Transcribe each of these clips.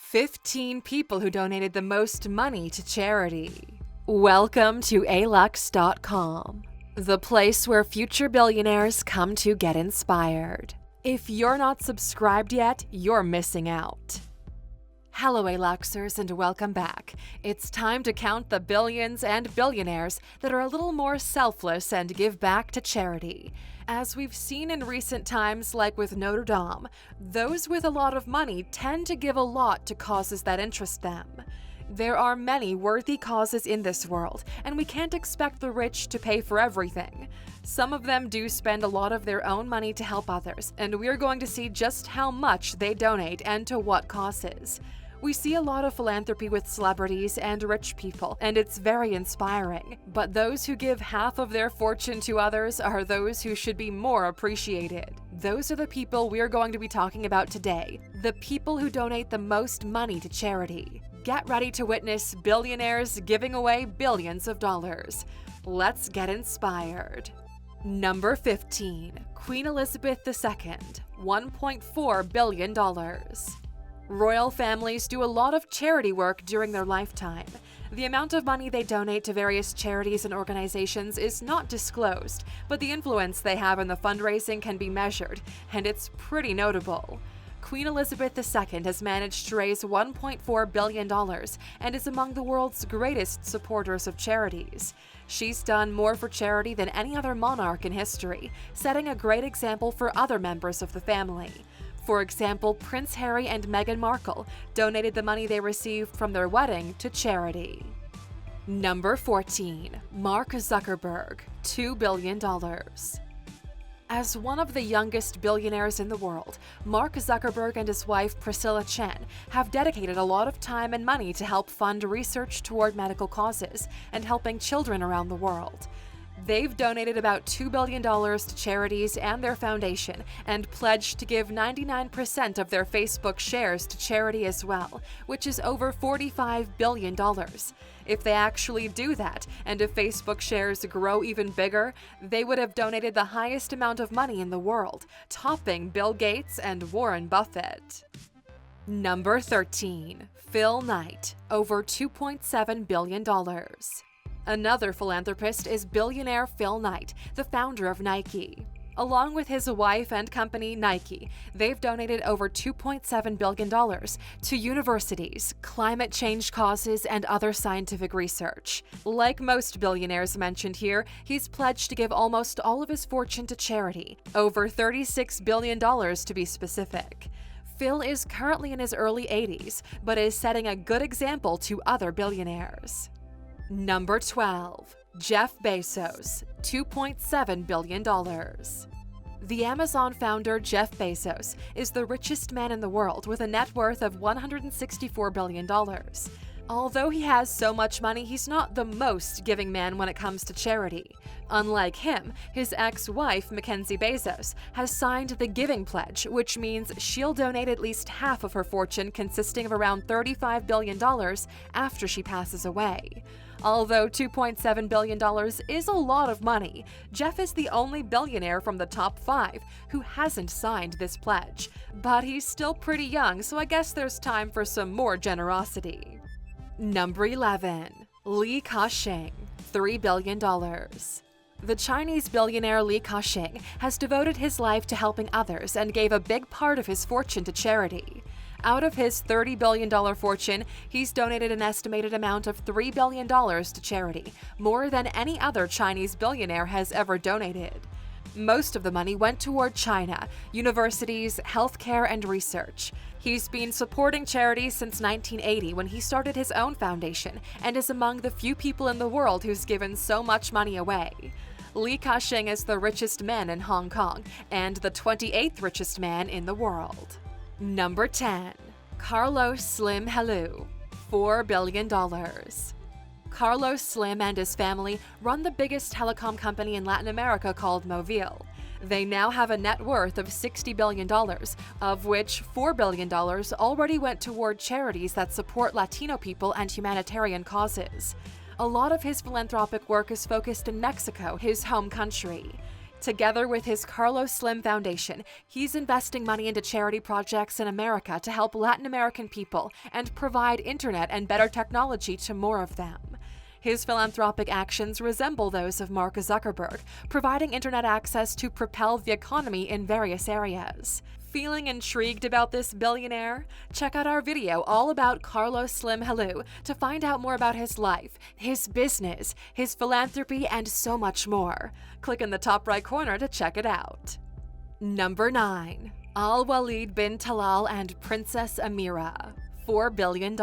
15 people who donated the most money to charity. Welcome to Alux.com, the place where future billionaires come to get inspired. If you're not subscribed yet, you're missing out. Hello Aluxers and welcome back. It's time to count the billions and billionaires that are a little more selfless and give back to charity. As we've seen in recent times, like with Notre Dame, those with a lot of money tend to give a lot to causes that interest them. There are many worthy causes in this world, and we can't expect the rich to pay for everything. Some of them do spend a lot of their own money to help others, and we're going to see just how much they donate and to what causes. We see a lot of philanthropy with celebrities and rich people, and it's very inspiring. But those who give half of their fortune to others are those who should be more appreciated. Those are the people we're going to be talking about today, the people who donate the most money to charity. Get ready to witness billionaires giving away billions of dollars. Let's get inspired. Number 15. Queen Elizabeth II, $1.4 billion. Royal families do a lot of charity work during their lifetime. The amount of money they donate to various charities and organizations is not disclosed, but the influence they have in the fundraising can be measured, and it's pretty notable. Queen Elizabeth II has managed to raise $1.4 billion and is among the world's greatest supporters of charities. She's done more for charity than any other monarch in history, setting a great example for other members of the family. For example, Prince Harry and Meghan Markle donated the money they received from their wedding to charity. Number 14. Mark Zuckerberg, $2 billion. As one of the youngest billionaires in the world, Mark Zuckerberg and his wife Priscilla Chen have dedicated a lot of time and money to help fund research toward medical causes and helping children around the world. They've donated about $2 billion to charities and their foundation and pledged to give 99% of their Facebook shares to charity as well, which is over $45 billion. If they actually do that, and if Facebook shares grow even bigger, they would have donated the highest amount of money in the world, topping Bill Gates and Warren Buffett. Number 13. Phil Knight, over $2.7 billion. Another philanthropist is billionaire Phil Knight, the founder of Nike. Along with his wife and company Nike, they've donated over $2.7 billion to universities, climate change causes, and other scientific research. Like most billionaires mentioned here, he's pledged to give almost all of his fortune to charity, over $36 billion to be specific. Phil is currently in his early 80s, but is setting a good example to other billionaires. Number 12. Jeff Bezos, $2.7 billion. The Amazon founder Jeff Bezos is the richest man in the world with a net worth of $164 billion. Although he has so much money, he's not the most giving man when it comes to charity. Unlike him, his ex-wife, Mackenzie Bezos, has signed the Giving Pledge, which means she'll donate at least half of her fortune, consisting of around $35 billion, after she passes away. Although $2.7 billion is a lot of money, Jeff is the only billionaire from the top 5 who hasn't signed this pledge. But he's still pretty young, so I guess there's time for some more generosity. Number 11. Ka-shing, $3 billion. The Chinese billionaire Ka-shing has devoted his life to helping others and gave a big part of his fortune to charity. Out of his $30 billion fortune, he's donated an estimated amount of $3 billion to charity, more than any other Chinese billionaire has ever donated. Most of the money went toward China, universities, healthcare, and research. He's been supporting charities since 1980 when he started his own foundation and is among the few people in the world who's given so much money away. Ka-shing is the richest man in Hong Kong and the 28th richest man in the world. Number 10. Carlos Slim Helu, $4 billion. Carlos Slim and his family run the biggest telecom company in Latin America called Movil. They now have a net worth of $60 billion, of which $4 billion already went toward charities that support Latino people and humanitarian causes. A lot of his philanthropic work is focused in Mexico, his home country. Together with his Carlos Slim Foundation, he's investing money into charity projects in America to help Latin American people and provide internet and better technology to more of them. His philanthropic actions resemble those of Mark Zuckerberg, providing internet access to propel the economy in various areas. Feeling intrigued about this billionaire? Check out our video all about Carlos Slim Helu to find out more about his life, his business, his philanthropy, and so much more. Click in the top right corner to check it out. Number 9. Al-Waleed bin Talal and Princess Amira, $4 billion.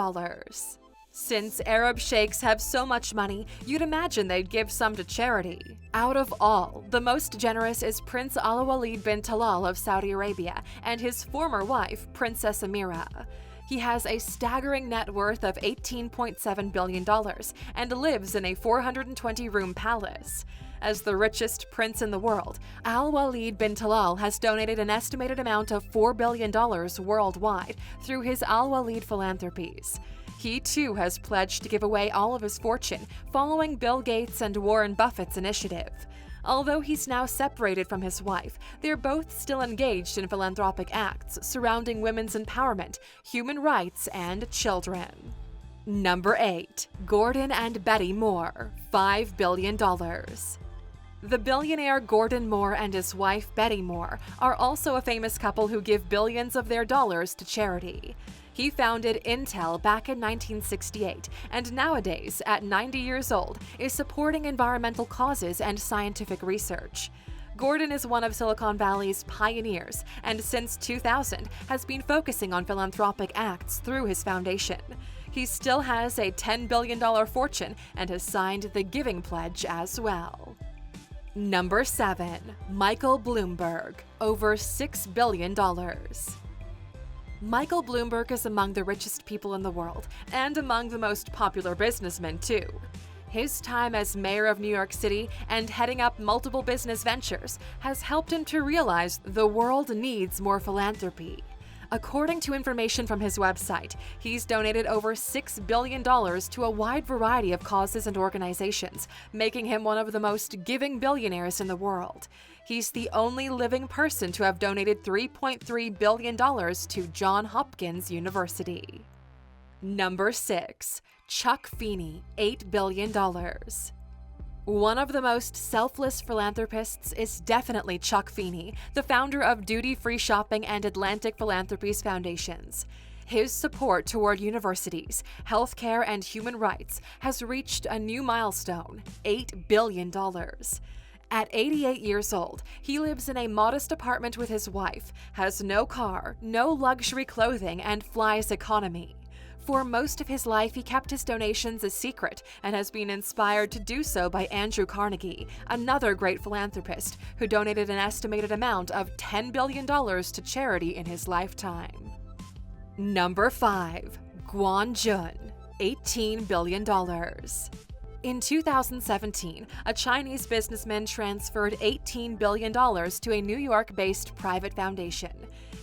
Since Arab sheikhs have so much money, you'd imagine they'd give some to charity. Out of all, the most generous is Prince Al-Waleed bin Talal of Saudi Arabia and his former wife, Princess Amira. He has a staggering net worth of $18.7 billion and lives in a 420-room palace. As the richest prince in the world, Al-Waleed bin Talal has donated an estimated amount of $4 billion worldwide through his Al-Waleed philanthropies. He too has pledged to give away all of his fortune, following Bill Gates and Warren Buffett's initiative. Although he's now separated from his wife, they're both still engaged in philanthropic acts surrounding women's empowerment, human rights, and children. Number 8. Gordon and Betty Moore, $5 billion. The billionaire Gordon Moore and his wife Betty Moore are also a famous couple who give billions of their dollars to charity. He founded Intel back in 1968 and nowadays, at 90 years old, is supporting environmental causes and scientific research. Gordon is one of Silicon Valley's pioneers and since 2000 has been focusing on philanthropic acts through his foundation. He still has a $10 billion fortune and has signed the Giving Pledge as well. Number 7. Michael Bloomberg, over $6 billion. Michael Bloomberg is among the richest people in the world, and among the most popular businessmen, too. His time as mayor of New York City and heading up multiple business ventures has helped him to realize the world needs more philanthropy. According to information from his website, he's donated over $6 billion to a wide variety of causes and organizations, making him one of the most giving billionaires in the world. He's the only living person to have donated $3.3 billion to Johns Hopkins University. Number 6. Chuck Feeney, $8 billion. One of the most selfless philanthropists is definitely Chuck Feeney, the founder of Duty Free Shopping and Atlantic Philanthropies Foundations. His support toward universities, healthcare, and human rights has reached a new milestone, $8 billion. At 88 years old, he lives in a modest apartment with his wife, has no car, no luxury clothing, and flies economy. For most of his life, he kept his donations a secret and has been inspired to do so by Andrew Carnegie, another great philanthropist who donated an estimated amount of $10 billion to charity in his lifetime. Number 5. Guan Jun, $18 billion. In 2017, a Chinese businessman transferred $18 billion to a New York-based private foundation.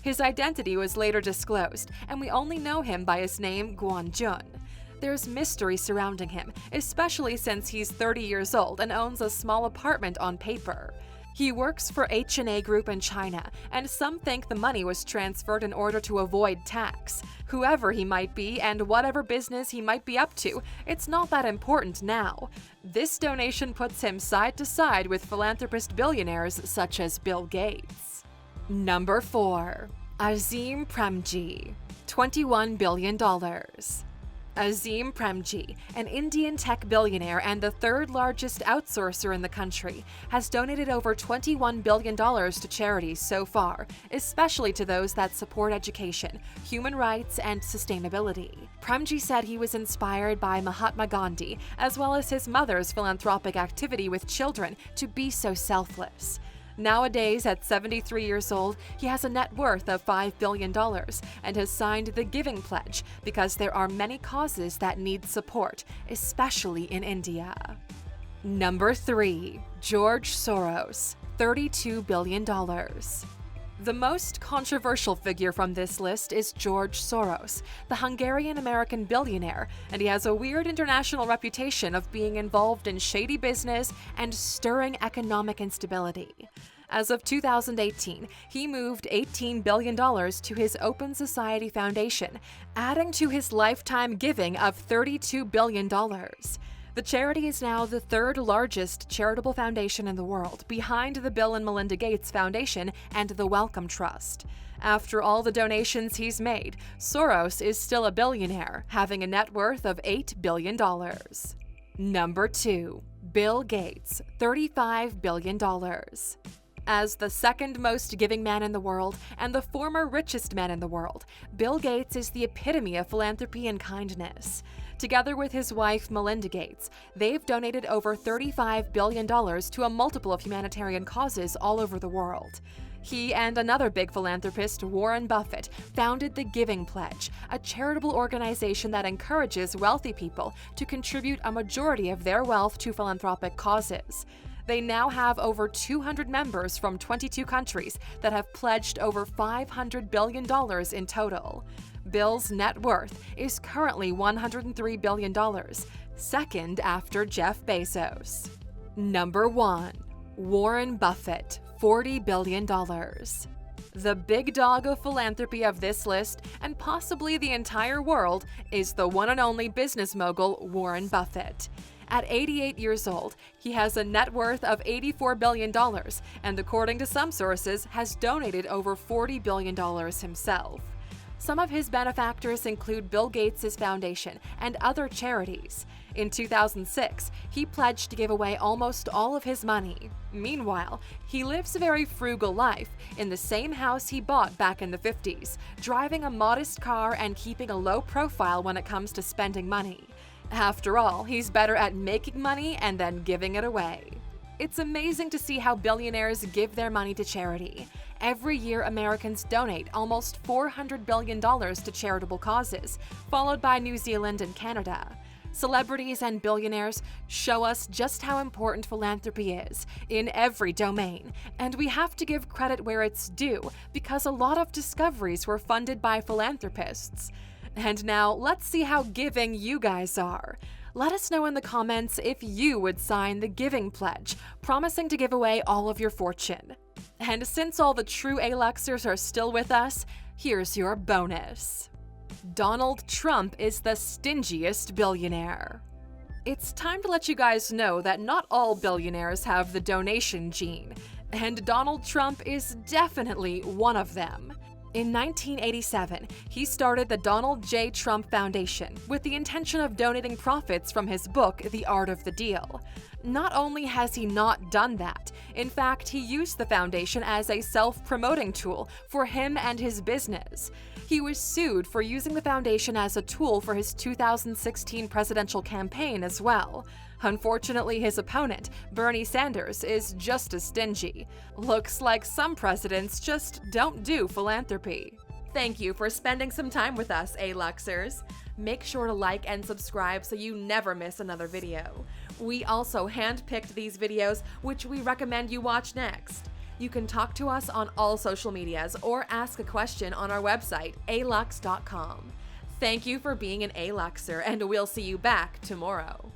His identity was later disclosed, and we only know him by his name, Guan Jun. There's mystery surrounding him, especially since he's 30 years old and owns a small apartment on paper. He works for H&A Group in China, and some think the money was transferred in order to avoid tax. Whoever he might be and whatever business he might be up to, it's not that important now. This donation puts him side to side with philanthropist billionaires such as Bill Gates. Number 4. Azim Premji, $21 billion. Azim Premji, an Indian tech billionaire and the third largest outsourcer in the country, has donated over $21 billion to charities so far, especially to those that support education, human rights, and sustainability. Premji said he was inspired by Mahatma Gandhi, as well as his mother's philanthropic activity with children, to be so selfless. Nowadays, at 73 years old, he has a net worth of $5 billion and has signed the Giving Pledge because there are many causes that need support, especially in India. Number 3. George Soros, $32 billion. The most controversial figure from this list is George Soros, the Hungarian-American billionaire, and he has a weird international reputation of being involved in shady business and stirring economic instability. As of 2018, he moved $18 billion to his Open Society Foundation, adding to his lifetime giving of $32 billion. The charity is now the third largest charitable foundation in the world, behind the Bill and Melinda Gates Foundation and the Wellcome Trust. After all the donations he's made, Soros is still a billionaire, having a net worth of $8 billion. Number 2. Bill Gates, $35 billion. As the second most giving man in the world and the former richest man in the world, Bill Gates is the epitome of philanthropy and kindness. Together with his wife Melinda Gates, they've donated over $35 billion to a multiple of humanitarian causes all over the world. He and another big philanthropist, Warren Buffett, founded the Giving Pledge, a charitable organization that encourages wealthy people to contribute a majority of their wealth to philanthropic causes. They now have over 200 members from 22 countries that have pledged over $500 billion in total. Bill's net worth is currently $103 billion, second after Jeff Bezos. Number 1. Warren Buffett, $40 billion. The big dog of philanthropy of this list, and possibly the entire world, is the one and only business mogul Warren Buffett. At 88 years old, he has a net worth of $84 billion and, according to some sources, has donated over $40 billion himself. Some of his benefactors include Bill Gates' foundation and other charities. In 2006, he pledged to give away almost all of his money. Meanwhile, he lives a very frugal life in the same house he bought back in the 50s, driving a modest car and keeping a low profile when it comes to spending money. After all, he's better at making money and then giving it away. It's amazing to see how billionaires give their money to charity. Every year, Americans donate almost $400 billion to charitable causes, followed by New Zealand and Canada. Celebrities and billionaires show us just how important philanthropy is in every domain, and we have to give credit where it's due because a lot of discoveries were funded by philanthropists. And now, let's see how giving you guys are. Let us know in the comments if you would sign the Giving Pledge, promising to give away all of your fortune. And since all the true Aluxers are still with us, here's your bonus. Donald Trump is the stingiest billionaire. It's time to let you guys know that not all billionaires have the donation gene, and Donald Trump is definitely one of them. In 1987, he started the Donald J. Trump Foundation with the intention of donating profits from his book, The Art of the Deal. Not only has he not done that, in fact, he used the foundation as a self-promoting tool for him and his business. He was sued for using the foundation as a tool for his 2016 presidential campaign as well. Unfortunately, his opponent, Bernie Sanders, is just as stingy. Looks like some presidents just don't do philanthropy. Thank you for spending some time with us, Aluxers. Make sure to like and subscribe so you never miss another video. We also handpicked these videos, which we recommend you watch next. You can talk to us on all social medias or ask a question on our website, Alux.com. Thank you for being an Aluxer, and we'll see you back tomorrow.